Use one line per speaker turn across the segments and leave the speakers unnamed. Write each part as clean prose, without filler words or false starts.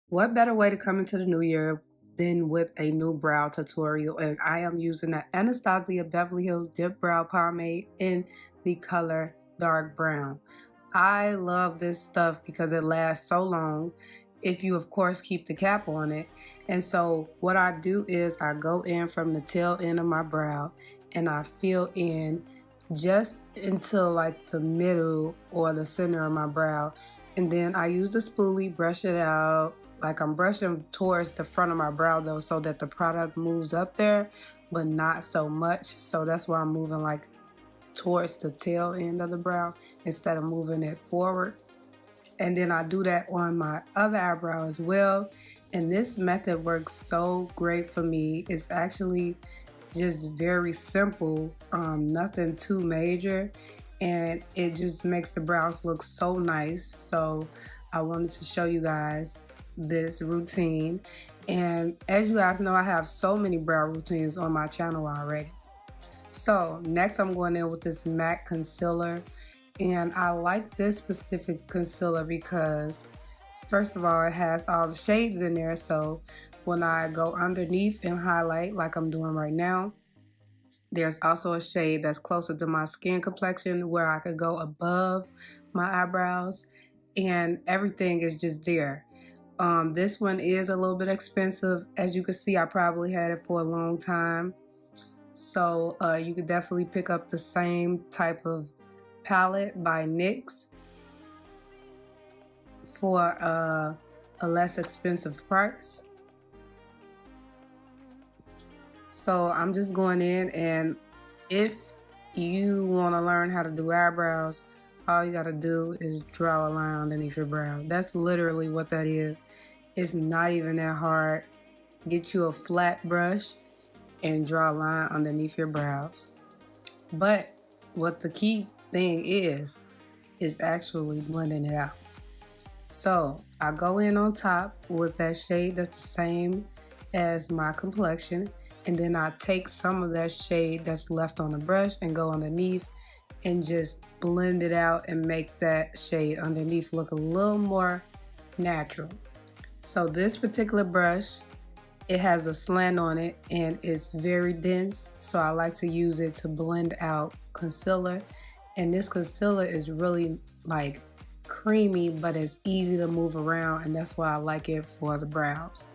What better way to come into the new year than with a new brow tutorial? And I am using the Anastasia Beverly Hills Dip Brow Pomade in the color dark brown. I love this stuff because it lasts so long if you of course keep the cap on it. And so what I do is I go in from the tail end of my brow and I fill in just until like the middle or the center of my brow, and then I use the spoolie, brush it out. Like I'm brushing towards the front of my brow though, so that the product moves up there, but not so much. So that's why I'm moving like towards the tail end of the brow instead of moving it forward. And then I do that on my other eyebrow as well. And this method works so great for me. It's actually just very simple, nothing too major, and it just makes the brows look so nice. So I wanted to show you guys this routine. And as you guys know, I have so many brow routines on my channel already. So next I'm going in with this MAC concealer, and I like this specific concealer because first of all, it has all the shades in there, so when I go underneath and highlight like I'm doing right now, there's also a shade that's closer to my skin complexion where I could go above my eyebrows, and everything is just there. This one is a little bit expensive. As you can see, I probably had it for a long time. So you could definitely pick up the same type of palette by NYX for a less expensive price. So I'm just going in, and if you want to learn how to do eyebrows, all you got to do is draw a line underneath your brow. That's literally what that is. It's not even that hard. Get you a flat brush and draw a line underneath your brows. But what the key thing is actually blending it out. So I go in on top with that shade that's the same as my complexion, and then I take some of that shade that's left on the brush and go underneath and just blend it out and make that shade underneath look a little more natural. So this particular brush, it has a slant on it and it's very dense, so I like to use it to blend out concealer. And this concealer is really like creamy, but it's easy to move around, and that's why I like it for the brows.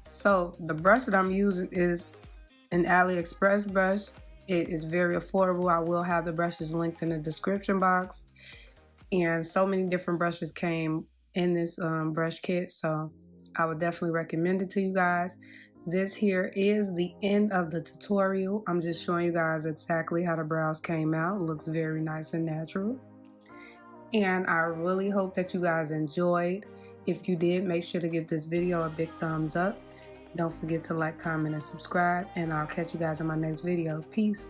So the brush that I'm using is an AliExpress brush. It is very affordable. I will have the brushes linked in the description box. And so many different brushes came in this brush kit, so I would definitely recommend it to you guys. This here is the end of the tutorial. I'm just showing you guys exactly how the brows came out. It looks very nice and natural. And I really hope that you guys enjoyed. If you did, make sure to give this video a big thumbs up. Don't forget to like, comment, and subscribe, and I'll catch you guys in my next video. Peace.